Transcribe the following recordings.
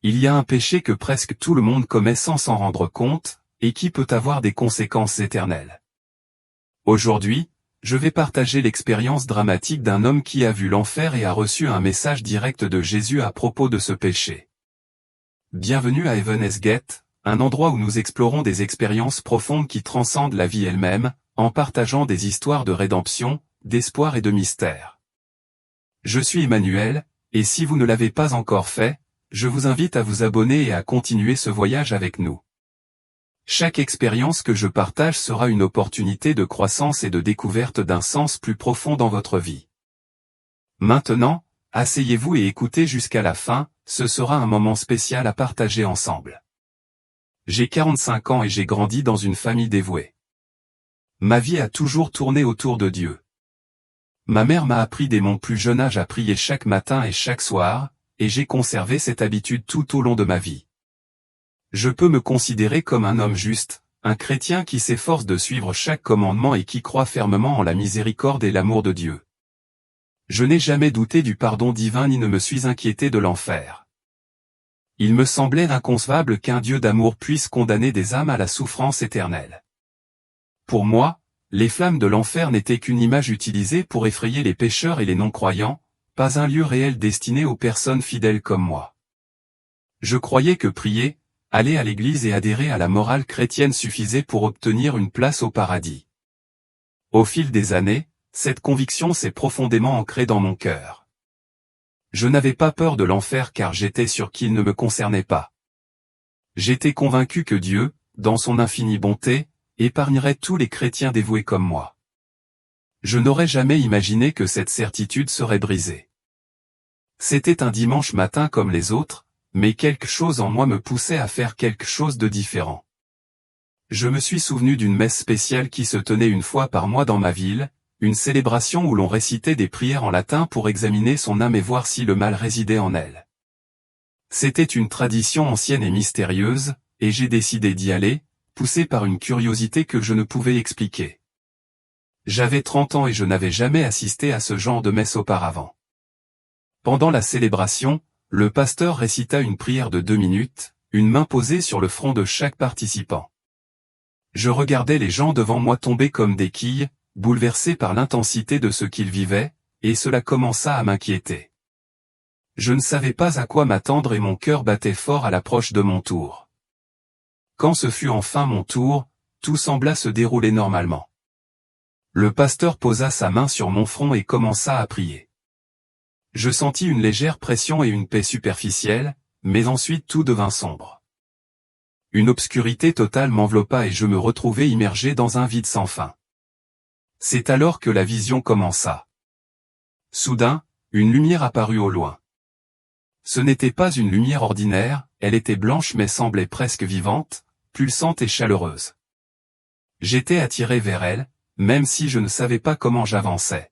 Il y a un péché que presque tout le monde commet sans s'en rendre compte, et qui peut avoir des conséquences éternelles. Aujourd'hui, je vais partager l'expérience dramatique d'un homme qui a vu l'enfer et a reçu un message direct de Jésus à propos de ce péché. Bienvenue à Heaven's Gate, un endroit où nous explorons des expériences profondes qui transcendent la vie elle-même, en partageant des histoires de rédemption, d'espoir et de mystère. Je suis Emmanuel, et si vous ne l'avez pas encore fait, je vous invite à vous abonner et à continuer ce voyage avec nous. Chaque expérience que je partage sera une opportunité de croissance et de découverte d'un sens plus profond dans votre vie. Maintenant, asseyez-vous et écoutez jusqu'à la fin, ce sera un moment spécial à partager ensemble. J'ai 45 ans et j'ai grandi dans une famille dévouée. Ma vie a toujours tourné autour de Dieu. Ma mère m'a appris dès mon plus jeune âge à prier chaque matin et chaque soir, et j'ai conservé cette habitude tout au long de ma vie. Je peux me considérer comme un homme juste, un chrétien qui s'efforce de suivre chaque commandement et qui croit fermement en la miséricorde et l'amour de Dieu. Je n'ai jamais douté du pardon divin ni ne me suis inquiété de l'enfer. Il me semblait inconcevable qu'un Dieu d'amour puisse condamner des âmes à la souffrance éternelle. Pour moi, les flammes de l'enfer n'étaient qu'une image utilisée pour effrayer les pécheurs et les non-croyants, pas un lieu réel destiné aux personnes fidèles comme moi. Je croyais que prier, aller à l'église et adhérer à la morale chrétienne suffisait pour obtenir une place au paradis. Au fil des années, cette conviction s'est profondément ancrée dans mon cœur. Je n'avais pas peur de l'enfer car j'étais sûr qu'il ne me concernait pas. J'étais convaincu que Dieu, dans son infinie bonté, épargnerait tous les chrétiens dévoués comme moi. Je n'aurais jamais imaginé que cette certitude serait brisée. C'était un dimanche matin comme les autres, mais quelque chose en moi me poussait à faire quelque chose de différent. Je me suis souvenu d'une messe spéciale qui se tenait une fois par mois dans ma ville, une célébration où l'on récitait des prières en latin pour examiner son âme et voir si le mal résidait en elle. C'était une tradition ancienne et mystérieuse, et j'ai décidé d'y aller, poussé par une curiosité que je ne pouvais expliquer. J'avais 30 ans et je n'avais jamais assisté à ce genre de messe auparavant. Pendant la célébration, le pasteur récita une prière de 2 minutes, une main posée sur le front de chaque participant. Je regardais les gens devant moi tomber comme des quilles, bouleversés par l'intensité de ce qu'ils vivaient, et cela commença à m'inquiéter. Je ne savais pas à quoi m'attendre et mon cœur battait fort à l'approche de mon tour. Quand ce fut enfin mon tour, tout sembla se dérouler normalement. Le pasteur posa sa main sur mon front et commença à prier. Je sentis une légère pression et une paix superficielle, mais ensuite tout devint sombre. Une obscurité totale m'enveloppa et je me retrouvai immergé dans un vide sans fin. C'est alors que la vision commença. Soudain, une lumière apparut au loin. Ce n'était pas une lumière ordinaire, elle était blanche mais semblait presque vivante, pulsante et chaleureuse. J'étais attiré vers elle, même si je ne savais pas comment j'avançais.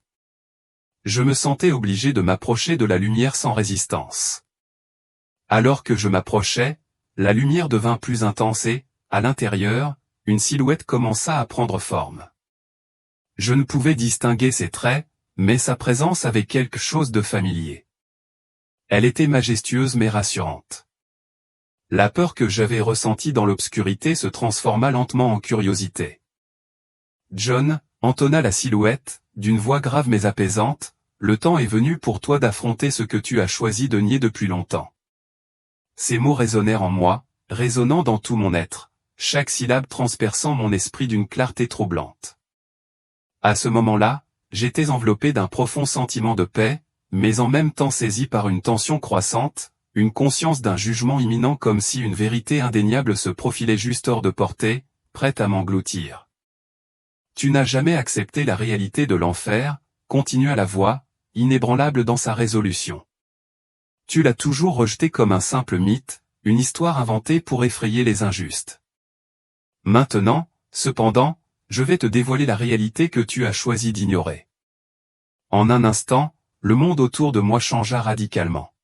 Je me sentais obligé de m'approcher de la lumière sans résistance. Alors que je m'approchais, la lumière devint plus intense et, à l'intérieur, une silhouette commença à prendre forme. Je ne pouvais distinguer ses traits, mais sa présence avait quelque chose de familier. Elle était majestueuse mais rassurante. La peur que j'avais ressentie dans l'obscurité se transforma lentement en curiosité. « John », entonna la silhouette, d'une voix grave mais apaisante, « le temps est venu pour toi d'affronter ce que tu as choisi de nier depuis longtemps. » Ces mots résonnèrent en moi, résonnant dans tout mon être, chaque syllabe transperçant mon esprit d'une clarté troublante. À ce moment-là, j'étais enveloppé d'un profond sentiment de paix, mais en même temps saisi par une tension croissante, une conscience d'un jugement imminent comme si une vérité indéniable se profilait juste hors de portée, prête à m'engloutir. « Tu n'as jamais accepté la réalité de l'enfer », continua la voix, inébranlable dans sa résolution. Tu l'as toujours rejeté comme un simple mythe, une histoire inventée pour effrayer les injustes. Maintenant, cependant, je vais te dévoiler la réalité que tu as choisi d'ignorer. En un instant, le monde autour de moi changea radicalement.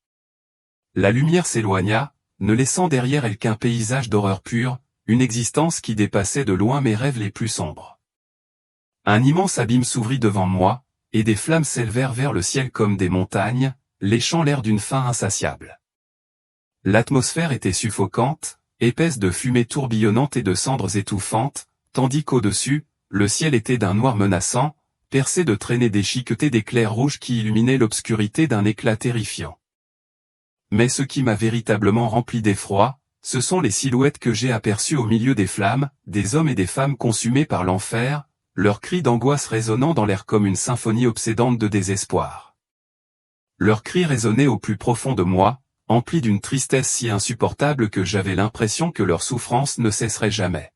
La lumière s'éloigna, ne laissant derrière elle qu'un paysage d'horreur pure, une existence qui dépassait de loin mes rêves les plus sombres. Un immense abîme s'ouvrit devant moi, et des flammes s'élevèrent vers le ciel comme des montagnes, léchant l'air d'une faim insatiable. L'atmosphère était suffocante, épaisse de fumée tourbillonnante et de cendres étouffantes, tandis qu'au-dessus, le ciel était d'un noir menaçant, percé de traînées déchiquetées d'éclairs rouges qui illuminaient l'obscurité d'un éclat terrifiant. Mais ce qui m'a véritablement rempli d'effroi, ce sont les silhouettes que j'ai aperçues au milieu des flammes, des hommes et des femmes consumés par l'enfer, leurs cris d'angoisse résonnant dans l'air comme une symphonie obsédante de désespoir. Leurs cris résonnaient au plus profond de moi, emplis d'une tristesse si insupportable que j'avais l'impression que leur souffrance ne cesserait jamais.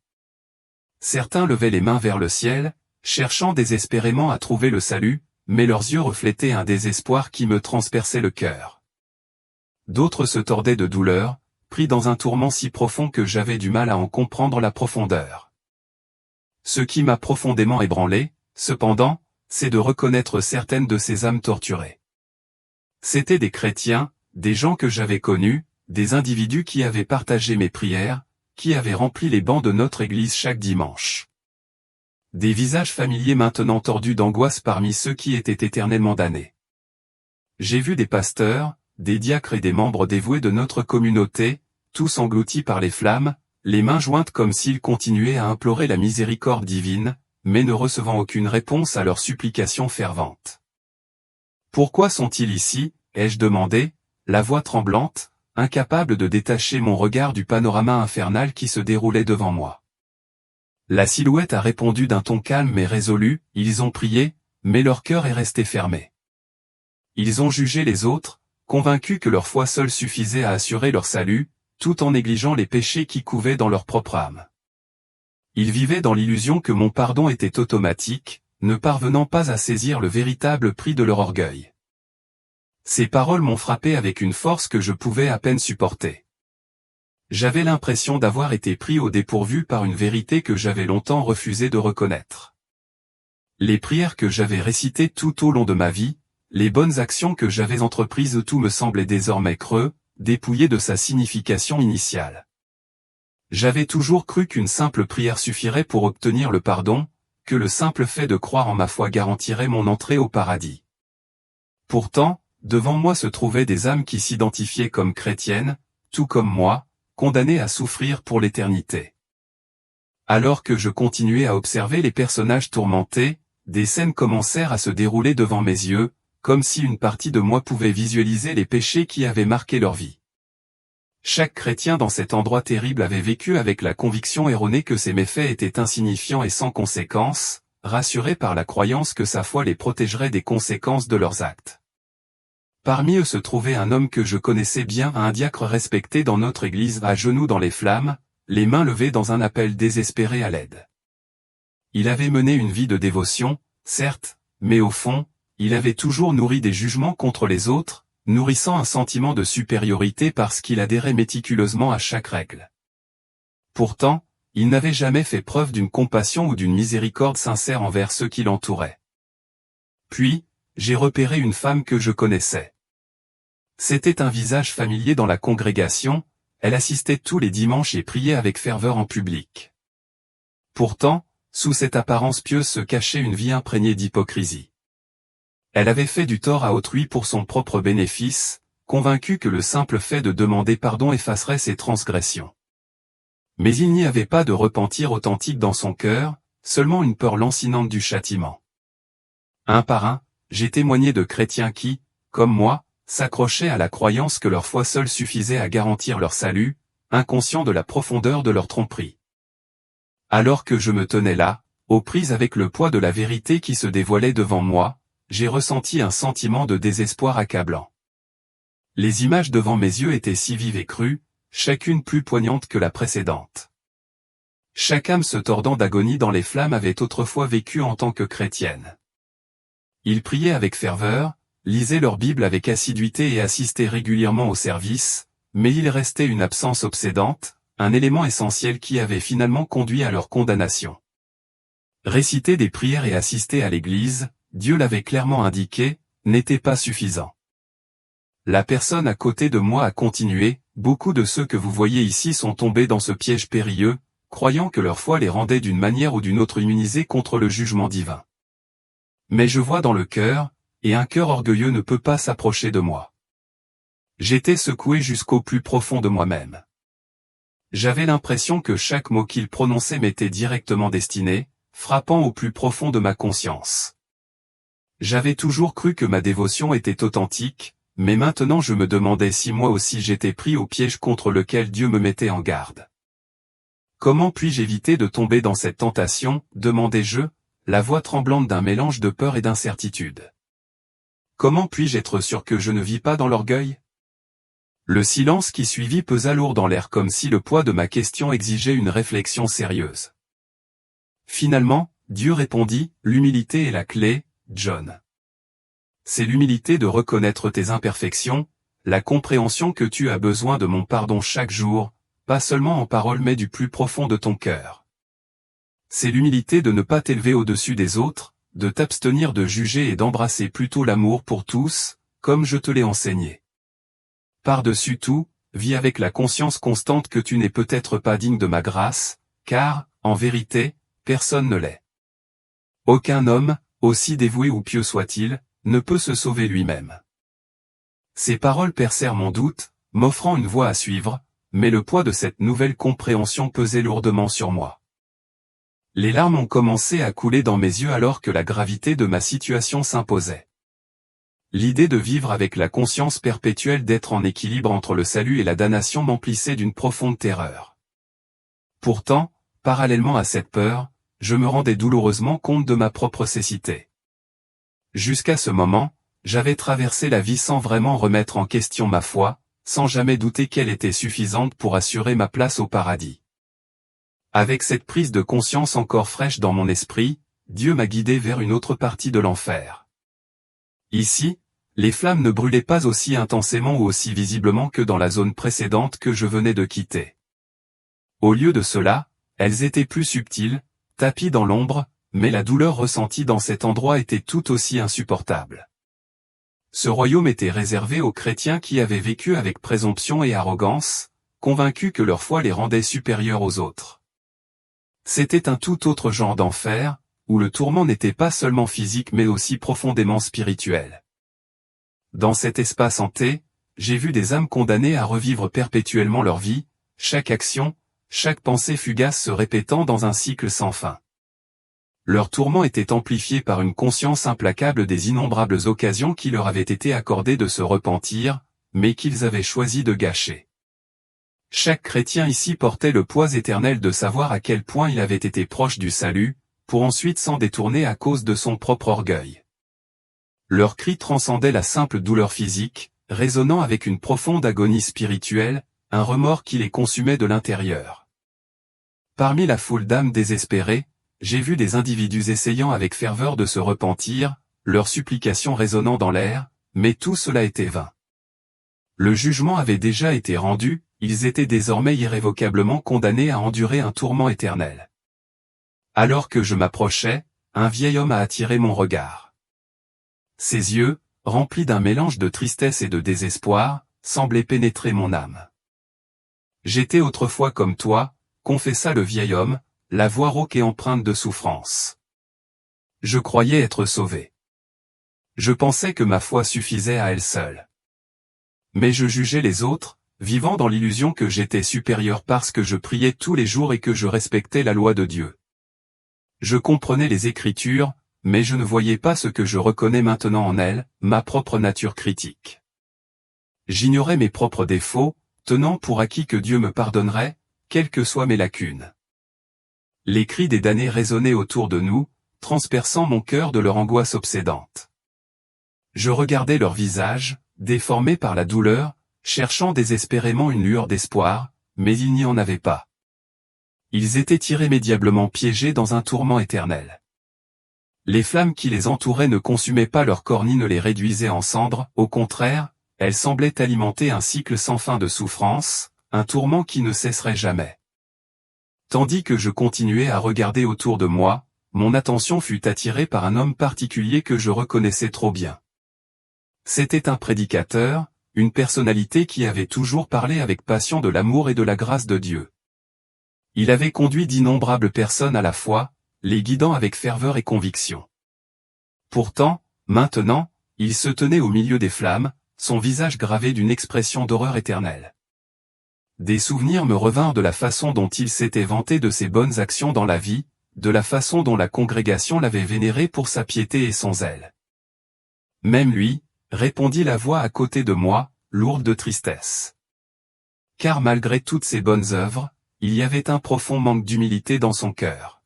Certains levaient les mains vers le ciel, cherchant désespérément à trouver le salut, mais leurs yeux reflétaient un désespoir qui me transperçait le cœur. D'autres se tordaient de douleur, pris dans un tourment si profond que j'avais du mal à en comprendre la profondeur. Ce qui m'a profondément ébranlé, cependant, c'est de reconnaître certaines de ces âmes torturées. C'étaient des chrétiens, des gens que j'avais connus, des individus qui avaient partagé mes prières, qui avaient rempli les bancs de notre église chaque dimanche. Des visages familiers maintenant tordus d'angoisse parmi ceux qui étaient éternellement damnés. J'ai vu des pasteurs, des diacres et des membres dévoués de notre communauté, tous engloutis par les flammes, les mains jointes comme s'ils continuaient à implorer la miséricorde divine, mais ne recevant aucune réponse à leurs supplications ferventes. « Pourquoi sont-ils ici ?» ai-je demandé, la voix tremblante, incapable de détacher mon regard du panorama infernal qui se déroulait devant moi. La silhouette a répondu d'un ton calme mais résolu, « Ils ont prié, mais leur cœur est resté fermé. Ils ont jugé les autres, convaincus que leur foi seule suffisait à assurer leur salut, tout en négligeant les péchés qui couvaient dans leur propre âme. Ils vivaient dans l'illusion que mon pardon était automatique, ne parvenant pas à saisir le véritable prix de leur orgueil. » Ces paroles m'ont frappé avec une force que je pouvais à peine supporter. J'avais l'impression d'avoir été pris au dépourvu par une vérité que j'avais longtemps refusé de reconnaître. Les prières que j'avais récitées tout au long de ma vie, les bonnes actions que j'avais entreprises, tout me semblait désormais creux, dépouillé de sa signification initiale. J'avais toujours cru qu'une simple prière suffirait pour obtenir le pardon, que le simple fait de croire en ma foi garantirait mon entrée au paradis. Pourtant, devant moi se trouvaient des âmes qui s'identifiaient comme chrétiennes, tout comme moi, condamnées à souffrir pour l'éternité. Alors que je continuais à observer les personnages tourmentés, des scènes commencèrent à se dérouler devant mes yeux, comme si une partie de moi pouvait visualiser les péchés qui avaient marqué leur vie. Chaque chrétien dans cet endroit terrible avait vécu avec la conviction erronée que ses méfaits étaient insignifiants et sans conséquences, rassuré par la croyance que sa foi les protégerait des conséquences de leurs actes. Parmi eux se trouvait un homme que je connaissais bien, un diacre respecté dans notre église, à genoux dans les flammes, les mains levées dans un appel désespéré à l'aide. Il avait mené une vie de dévotion, certes, mais au fond, il avait toujours nourri des jugements contre les autres, nourrissant un sentiment de supériorité parce qu'il adhérait méticuleusement à chaque règle. Pourtant, il n'avait jamais fait preuve d'une compassion ou d'une miséricorde sincère envers ceux qui l'entouraient. Puis, j'ai repéré une femme que je connaissais. C'était un visage familier dans la congrégation, elle assistait tous les dimanches et priait avec ferveur en public. Pourtant, sous cette apparence pieuse se cachait une vie imprégnée d'hypocrisie. Elle avait fait du tort à autrui pour son propre bénéfice, convaincue que le simple fait de demander pardon effacerait ses transgressions. Mais il n'y avait pas de repentir authentique dans son cœur, seulement une peur lancinante du châtiment. Un par un, j'ai témoigné de chrétiens qui, comme moi, s'accrochaient à la croyance que leur foi seule suffisait à garantir leur salut, inconscients de la profondeur de leur tromperie. Alors que je me tenais là, aux prises avec le poids de la vérité qui se dévoilait devant moi, j'ai ressenti un sentiment de désespoir accablant. Les images devant mes yeux étaient si vives et crues, chacune plus poignante que la précédente. Chaque âme se tordant d'agonie dans les flammes avait autrefois vécu en tant que chrétienne. Ils priaient avec ferveur, lisaient leur Bible avec assiduité et assistaient régulièrement au service, mais il restait une absence obsédante, un élément essentiel qui avait finalement conduit à leur condamnation. Réciter des prières et assister à l'église, Dieu l'avait clairement indiqué, n'était pas suffisant. La personne à côté de moi a continué, beaucoup de ceux que vous voyez ici sont tombés dans ce piège périlleux, croyant que leur foi les rendait d'une manière ou d'une autre immunisés contre le jugement divin. Mais je vois dans le cœur, et un cœur orgueilleux ne peut pas s'approcher de moi. J'étais secoué jusqu'au plus profond de moi-même. J'avais l'impression que chaque mot qu'il prononçait m'était directement destiné, frappant au plus profond de ma conscience. J'avais toujours cru que ma dévotion était authentique, mais maintenant je me demandais si moi aussi j'étais pris au piège contre lequel Dieu me mettait en garde. Comment puis-je éviter de tomber dans cette tentation, demandai-je, la voix tremblante d'un mélange de peur et d'incertitude. Comment puis-je être sûr que je ne vis pas dans l'orgueil? Le silence qui suivit pesa lourd dans l'air comme si le poids de ma question exigeait une réflexion sérieuse. Finalement, Dieu répondit, l'humilité est la clé, John. C'est l'humilité de reconnaître tes imperfections, la compréhension que tu as besoin de mon pardon chaque jour, pas seulement en parole mais du plus profond de ton cœur. C'est l'humilité de ne pas t'élever au-dessus des autres, de t'abstenir de juger et d'embrasser plutôt l'amour pour tous, comme je te l'ai enseigné. Par-dessus tout, vis avec la conscience constante que tu n'es peut-être pas digne de ma grâce, car, en vérité, personne ne l'est. Aucun homme, aussi dévoué ou pieux soit-il, ne peut se sauver lui-même. Ces paroles percèrent mon doute, m'offrant une voie à suivre, mais le poids de cette nouvelle compréhension pesait lourdement sur moi. Les larmes ont commencé à couler dans mes yeux alors que la gravité de ma situation s'imposait. L'idée de vivre avec la conscience perpétuelle d'être en équilibre entre le salut et la damnation m'emplissait d'une profonde terreur. Pourtant, parallèlement à cette peur, je me rendais douloureusement compte de ma propre cécité. Jusqu'à ce moment, j'avais traversé la vie sans vraiment remettre en question ma foi, sans jamais douter qu'elle était suffisante pour assurer ma place au paradis. Avec cette prise de conscience encore fraîche dans mon esprit, Dieu m'a guidé vers une autre partie de l'enfer. Ici, les flammes ne brûlaient pas aussi intensément ou aussi visiblement que dans la zone précédente que je venais de quitter. Au lieu de cela, elles étaient plus subtiles, tapies dans l'ombre, mais la douleur ressentie dans cet endroit était tout aussi insupportable. Ce royaume était réservé aux chrétiens qui avaient vécu avec présomption et arrogance, convaincus que leur foi les rendait supérieurs aux autres. C'était un tout autre genre d'enfer, où le tourment n'était pas seulement physique mais aussi profondément spirituel. Dans cet espace hanté, j'ai vu des âmes condamnées à revivre perpétuellement leur vie, chaque action, chaque pensée fugace se répétant dans un cycle sans fin. Leur tourment était amplifié par une conscience implacable des innombrables occasions qui leur avaient été accordées de se repentir, mais qu'ils avaient choisi de gâcher. Chaque chrétien ici portait le poids éternel de savoir à quel point il avait été proche du salut, pour ensuite s'en détourner à cause de son propre orgueil. Leurs cris transcendaient la simple douleur physique, résonnant avec une profonde agonie spirituelle, un remords qui les consumait de l'intérieur. Parmi la foule d'âmes désespérées, j'ai vu des individus essayant avec ferveur de se repentir, leurs supplications résonnant dans l'air, mais tout cela était vain. Le jugement avait déjà été rendu, ils étaient désormais irrévocablement condamnés à endurer un tourment éternel. Alors que je m'approchais, un vieil homme a attiré mon regard. Ses yeux, remplis d'un mélange de tristesse et de désespoir, semblaient pénétrer mon âme. « J'étais autrefois comme toi », confessa le vieil homme, la voix rauque et empreinte de souffrance. Je croyais être sauvé. Je pensais que ma foi suffisait à elle seule. Mais je jugeais les autres, vivant dans l'illusion que j'étais supérieur parce que je priais tous les jours et que je respectais la loi de Dieu. Je comprenais les Écritures, mais je ne voyais pas ce que je reconnais maintenant en elles, ma propre nature critique. J'ignorais mes propres défauts, tenant pour acquis que Dieu me pardonnerait, quelles que soient mes lacunes. Les cris des damnés résonnaient autour de nous, transperçant mon cœur de leur angoisse obsédante. Je regardais leurs visages, déformés par la douleur, cherchant désespérément une lueur d'espoir, mais il n'y en avait pas. Ils étaient irrémédiablement piégés dans un tourment éternel. Les flammes qui les entouraient ne consumaient pas leur corps ni ne les réduisaient en cendres, au contraire, elles semblaient alimenter un cycle sans fin de souffrance, un tourment qui ne cesserait jamais. Tandis que je continuais à regarder autour de moi, mon attention fut attirée par un homme particulier que je reconnaissais trop bien. C'était un prédicateur, une personnalité qui avait toujours parlé avec passion de l'amour et de la grâce de Dieu. Il avait conduit d'innombrables personnes à la foi, les guidant avec ferveur et conviction. Pourtant, maintenant, il se tenait au milieu des flammes, son visage gravé d'une expression d'horreur éternelle. Des souvenirs me revinrent de la façon dont il s'était vanté de ses bonnes actions dans la vie, de la façon dont la congrégation l'avait vénéré pour sa piété et son zèle. Même lui, répondit la voix à côté de moi, lourde de tristesse. Car malgré toutes ses bonnes œuvres, il y avait un profond manque d'humilité dans son cœur.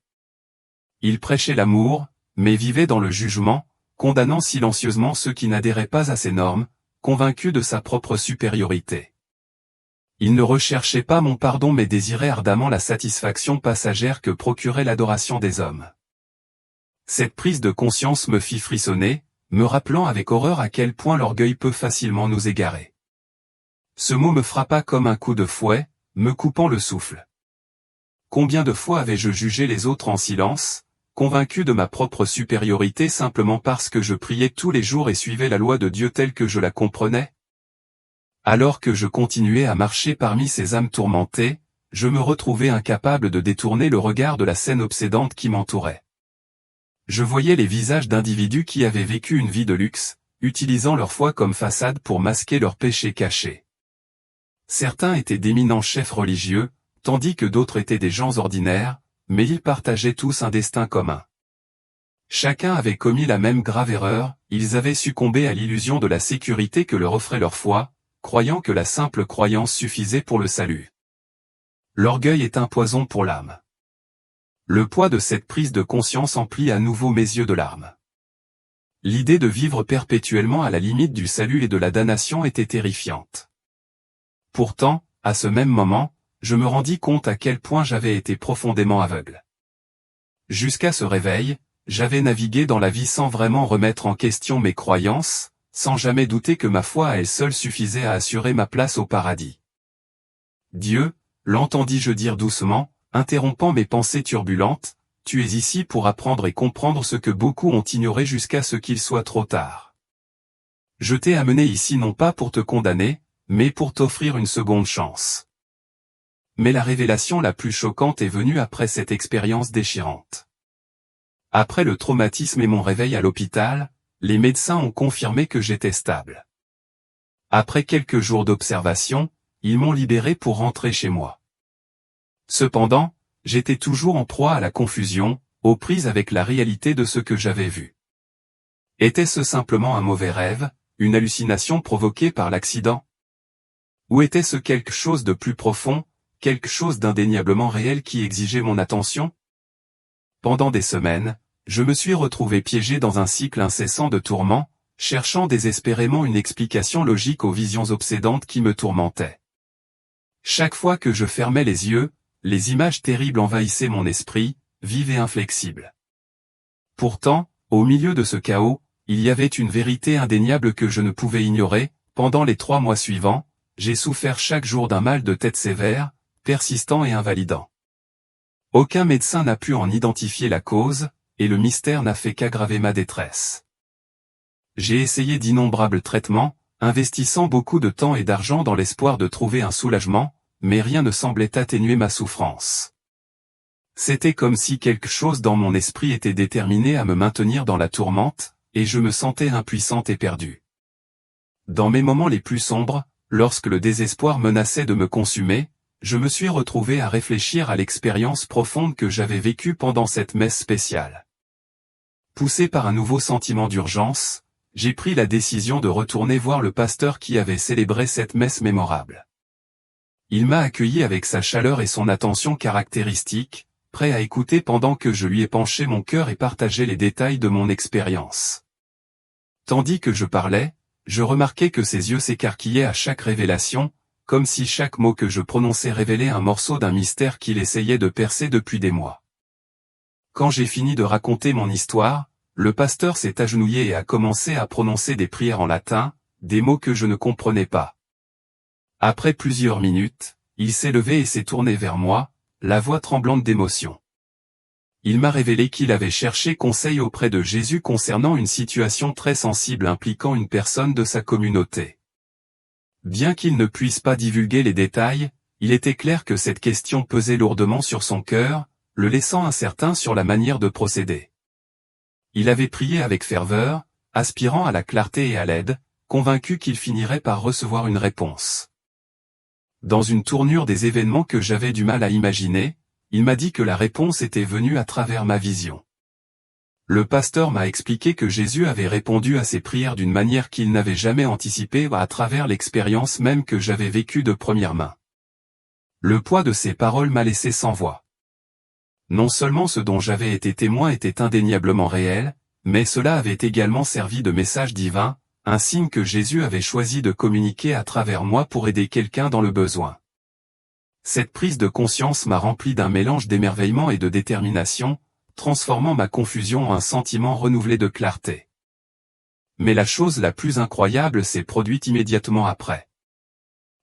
Il prêchait l'amour, mais vivait dans le jugement, condamnant silencieusement ceux qui n'adhéraient pas à ses normes, convaincu de sa propre supériorité. Il ne recherchait pas mon pardon mais désirait ardemment la satisfaction passagère que procurait l'adoration des hommes. Cette prise de conscience me fit frissonner, me rappelant avec horreur à quel point l'orgueil peut facilement nous égarer. Ce mot me frappa comme un coup de fouet, me coupant le souffle. Combien de fois avais-je jugé les autres en silence, convaincu de ma propre supériorité simplement parce que je priais tous les jours et suivais la loi de Dieu telle que je la comprenais? Alors que je continuais à marcher parmi ces âmes tourmentées, je me retrouvais incapable de détourner le regard de la scène obsédante qui m'entourait. Je voyais les visages d'individus qui avaient vécu une vie de luxe, utilisant leur foi comme façade pour masquer leurs péchés cachés. Certains étaient d'éminents chefs religieux, tandis que d'autres étaient des gens ordinaires, mais ils partageaient tous un destin commun. Chacun avait commis la même grave erreur, ils avaient succombé à l'illusion de la sécurité que leur offrait leur foi, croyant que la simple croyance suffisait pour le salut. L'orgueil est un poison pour l'âme. Le poids de cette prise de conscience emplit à nouveau mes yeux de larmes. L'idée de vivre perpétuellement à la limite du salut et de la damnation était terrifiante. Pourtant, à ce même moment, je me rendis compte à quel point j'avais été profondément aveugle. Jusqu'à ce réveil, j'avais navigué dans la vie sans vraiment remettre en question mes croyances, sans jamais douter que ma foi à elle seule suffisait à assurer ma place au paradis. Dieu, l'entendis-je dire doucement, interrompant mes pensées turbulentes, tu es ici pour apprendre et comprendre ce que beaucoup ont ignoré jusqu'à ce qu'il soit trop tard. Je t'ai amené ici non pas pour te condamner, mais pour t'offrir une seconde chance. Mais la révélation la plus choquante est venue après cette expérience déchirante. Après le traumatisme et mon réveil à l'hôpital, les médecins ont confirmé que j'étais stable. Après quelques jours d'observation, ils m'ont libéré pour rentrer chez moi. Cependant, j'étais toujours en proie à la confusion, aux prises avec la réalité de ce que j'avais vu. Était-ce simplement un mauvais rêve, une hallucination provoquée par l'accident? Ou était-ce quelque chose de plus profond, quelque chose d'indéniablement réel qui exigeait mon attention? Pendant des semaines, je me suis retrouvé piégé dans un cycle incessant de tourments, cherchant désespérément une explication logique aux visions obsédantes qui me tourmentaient. Chaque fois que je fermais les yeux, les images terribles envahissaient mon esprit, vives et inflexibles. Pourtant, au milieu de ce chaos, il y avait une vérité indéniable que je ne pouvais ignorer. Pendant les 3 mois suivants, j'ai souffert chaque jour d'un mal de tête sévère, persistant et invalidant. Aucun médecin n'a pu en identifier la cause, et le mystère n'a fait qu'aggraver ma détresse. J'ai essayé d'innombrables traitements, investissant beaucoup de temps et d'argent dans l'espoir de trouver un soulagement, mais rien ne semblait atténuer ma souffrance. C'était comme si quelque chose dans mon esprit était déterminé à me maintenir dans la tourmente, et je me sentais impuissante et perdue. Dans mes moments les plus sombres, lorsque le désespoir menaçait de me consumer, je me suis retrouvé à réfléchir à l'expérience profonde que j'avais vécue pendant cette messe spéciale. Poussé par un nouveau sentiment d'urgence, j'ai pris la décision de retourner voir le pasteur qui avait célébré cette messe mémorable. Il m'a accueilli avec sa chaleur et son attention caractéristique, prêt à écouter pendant que je lui épanchais mon cœur et partageais les détails de mon expérience. Tandis que je parlais, je remarquais que ses yeux s'écarquillaient à chaque révélation, comme si chaque mot que je prononçais révélait un morceau d'un mystère qu'il essayait de percer depuis des mois. Quand j'ai fini de raconter mon histoire, le pasteur s'est agenouillé et a commencé à prononcer des prières en latin, des mots que je ne comprenais pas. Après plusieurs minutes, il s'est levé et s'est tourné vers moi, la voix tremblante d'émotion. Il m'a révélé qu'il avait cherché conseil auprès de Jésus concernant une situation très sensible impliquant une personne de sa communauté. Bien qu'il ne puisse pas divulguer les détails, il était clair que cette question pesait lourdement sur son cœur, le laissant incertain sur la manière de procéder. Il avait prié avec ferveur, aspirant à la clarté et à l'aide, convaincu qu'il finirait par recevoir une réponse. Dans une tournure des événements que j'avais du mal à imaginer, il m'a dit que la réponse était venue à travers ma vision. Le pasteur m'a expliqué que Jésus avait répondu à ses prières d'une manière qu'il n'avait jamais anticipée à travers l'expérience même que j'avais vécue de première main. Le poids de ces paroles m'a laissé sans voix. Non seulement ce dont j'avais été témoin était indéniablement réel, mais cela avait également servi de message divin, un signe que Jésus avait choisi de communiquer à travers moi pour aider quelqu'un dans le besoin. Cette prise de conscience m'a rempli d'un mélange d'émerveillement et de détermination, transformant ma confusion en un sentiment renouvelé de clarté. Mais la chose la plus incroyable s'est produite immédiatement après.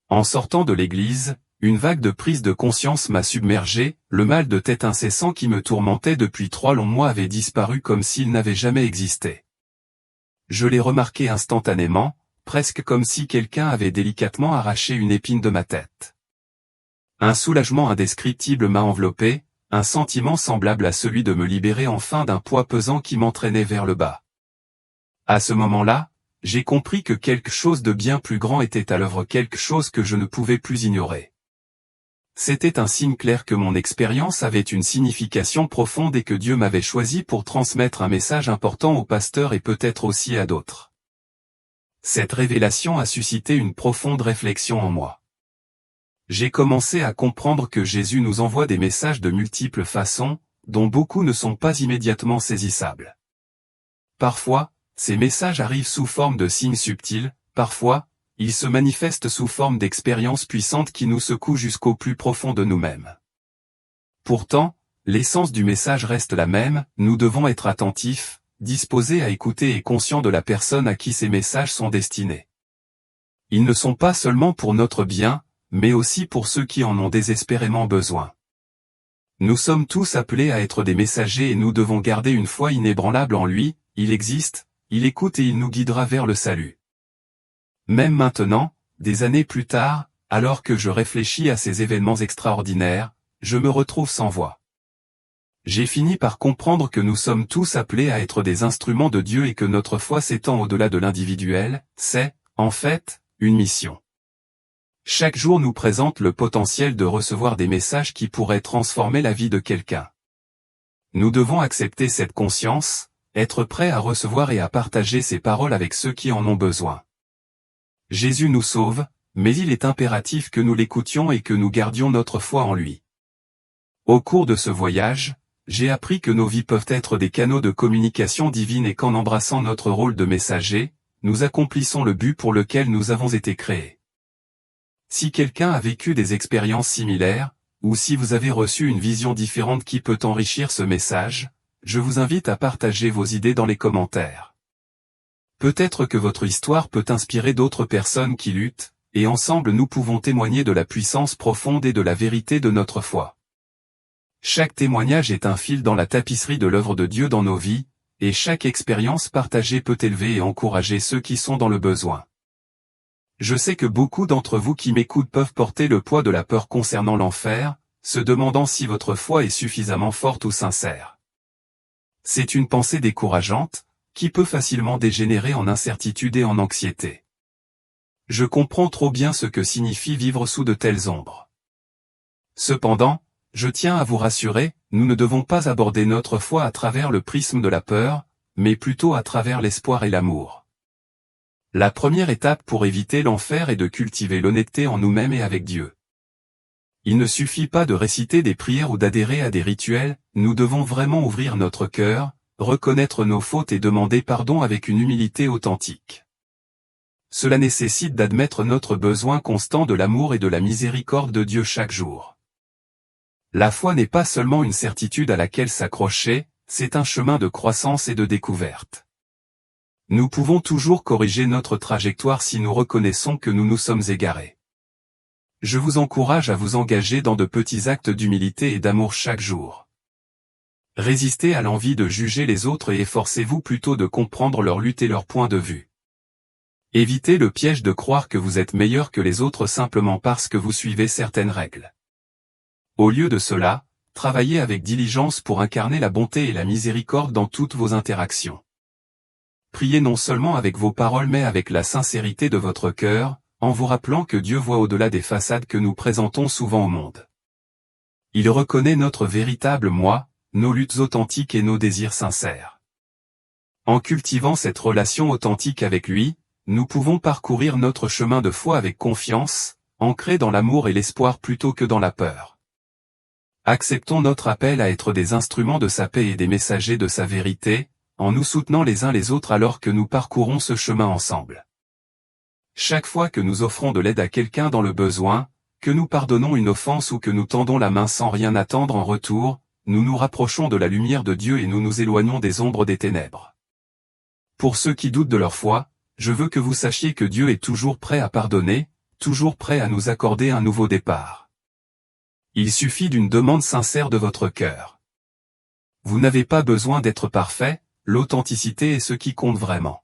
En sortant de l'église, une vague de prise de conscience m'a submergé, le mal de tête incessant qui me tourmentait depuis 3 longs mois avait disparu comme s'il n'avait jamais existé. Je l'ai remarqué instantanément, presque comme si quelqu'un avait délicatement arraché une épine de ma tête. Un soulagement indescriptible m'a enveloppé, un sentiment semblable à celui de me libérer enfin d'un poids pesant qui m'entraînait vers le bas. À ce moment-là, j'ai compris que quelque chose de bien plus grand était à l'œuvre, quelque chose que je ne pouvais plus ignorer. C'était un signe clair que mon expérience avait une signification profonde et que Dieu m'avait choisi pour transmettre un message important au pasteur et peut-être aussi à d'autres. Cette révélation a suscité une profonde réflexion en moi. J'ai commencé à comprendre que Jésus nous envoie des messages de multiples façons, dont beaucoup ne sont pas immédiatement saisissables. Parfois, ces messages arrivent sous forme de signes subtils, parfois, ils se manifestent sous forme d'expériences puissantes qui nous secouent jusqu'au plus profond de nous-mêmes. Pourtant, l'essence du message reste la même, nous devons être attentifs, disposés à écouter et conscients de la personne à qui ces messages sont destinés. Ils ne sont pas seulement pour notre bien, mais aussi pour ceux qui en ont désespérément besoin. Nous sommes tous appelés à être des messagers et nous devons garder une foi inébranlable en lui, il existe, il écoute et il nous guidera vers le salut. Même maintenant, des années plus tard, alors que je réfléchis à ces événements extraordinaires, je me retrouve sans voix. J'ai fini par comprendre que nous sommes tous appelés à être des instruments de Dieu et que notre foi s'étend au-delà de l'individuel, c'est, en fait, une mission. Chaque jour nous présente le potentiel de recevoir des messages qui pourraient transformer la vie de quelqu'un. Nous devons accepter cette conscience, être prêts à recevoir et à partager ces paroles avec ceux qui en ont besoin. Jésus nous sauve, mais il est impératif que nous l'écoutions et que nous gardions notre foi en lui. Au cours de ce voyage, j'ai appris que nos vies peuvent être des canaux de communication divine et qu'en embrassant notre rôle de messager, nous accomplissons le but pour lequel nous avons été créés. Si quelqu'un a vécu des expériences similaires, ou si vous avez reçu une vision différente qui peut enrichir ce message, je vous invite à partager vos idées dans les commentaires. Peut-être que votre histoire peut inspirer d'autres personnes qui luttent, et ensemble nous pouvons témoigner de la puissance profonde et de la vérité de notre foi. Chaque témoignage est un fil dans la tapisserie de l'œuvre de Dieu dans nos vies, et chaque expérience partagée peut élever et encourager ceux qui sont dans le besoin. Je sais que beaucoup d'entre vous qui m'écoutent peuvent porter le poids de la peur concernant l'enfer, se demandant si votre foi est suffisamment forte ou sincère. C'est une pensée décourageante, qui peut facilement dégénérer en incertitude et en anxiété. Je comprends trop bien ce que signifie vivre sous de telles ombres. Cependant, je tiens à vous rassurer, nous ne devons pas aborder notre foi à travers le prisme de la peur, mais plutôt à travers l'espoir et l'amour. La première étape pour éviter l'enfer est de cultiver l'honnêteté en nous-mêmes et avec Dieu. Il ne suffit pas de réciter des prières ou d'adhérer à des rituels, nous devons vraiment ouvrir notre cœur, reconnaître nos fautes et demander pardon avec une humilité authentique. Cela nécessite d'admettre notre besoin constant de l'amour et de la miséricorde de Dieu chaque jour. La foi n'est pas seulement une certitude à laquelle s'accrocher, c'est un chemin de croissance et de découverte. Nous pouvons toujours corriger notre trajectoire si nous reconnaissons que nous nous sommes égarés. Je vous encourage à vous engager dans de petits actes d'humilité et d'amour chaque jour. Résistez à l'envie de juger les autres et efforcez-vous plutôt de comprendre leur lutte et leur point de vue. Évitez le piège de croire que vous êtes meilleur que les autres simplement parce que vous suivez certaines règles. Au lieu de cela, travaillez avec diligence pour incarner la bonté et la miséricorde dans toutes vos interactions. priez non seulement avec vos paroles mais avec la sincérité de votre cœur, en vous rappelant que Dieu voit au-delà des façades que nous présentons souvent au monde. Il reconnaît notre véritable moi, nos luttes authentiques et nos désirs sincères. En cultivant cette relation authentique avec lui, nous pouvons parcourir notre chemin de foi avec confiance, ancré dans l'amour et l'espoir plutôt que dans la peur. Acceptons notre appel à être des instruments de sa paix et des messagers de sa vérité, en nous soutenant les uns les autres alors que nous parcourons ce chemin ensemble. Chaque fois que nous offrons de l'aide à quelqu'un dans le besoin, que nous pardonnons une offense ou que nous tendons la main sans rien attendre en retour, nous nous rapprochons de la lumière de Dieu et nous nous éloignons des ombres des ténèbres. Pour ceux qui doutent de leur foi, je veux que vous sachiez que Dieu est toujours prêt à pardonner, toujours prêt à nous accorder un nouveau départ. Il suffit d'une demande sincère de votre cœur. Vous n'avez pas besoin d'être parfait, l'authenticité est ce qui compte vraiment.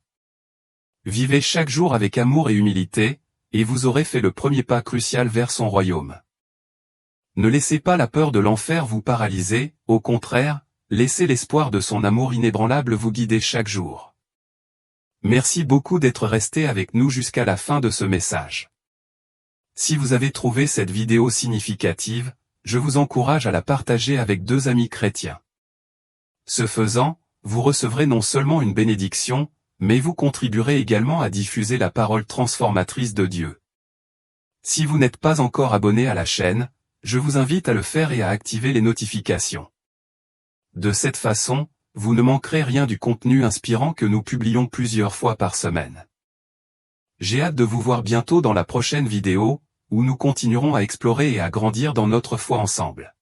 Vivez chaque jour avec amour et humilité, et vous aurez fait le premier pas crucial vers son royaume. Ne laissez pas la peur de l'enfer vous paralyser, au contraire, laissez l'espoir de son amour inébranlable vous guider chaque jour. Merci beaucoup d'être resté avec nous jusqu'à la fin de ce message. Si vous avez trouvé cette vidéo significative, je vous encourage à la partager avec 2 amis chrétiens. Ce faisant, vous recevrez non seulement une bénédiction, mais vous contribuerez également à diffuser la parole transformatrice de Dieu. Si vous n'êtes pas encore abonné à la chaîne, je vous invite à le faire et à activer les notifications. De cette façon, vous ne manquerez rien du contenu inspirant que nous publions plusieurs fois par semaine. J'ai hâte de vous voir bientôt dans la prochaine vidéo, où nous continuerons à explorer et à grandir dans notre foi ensemble.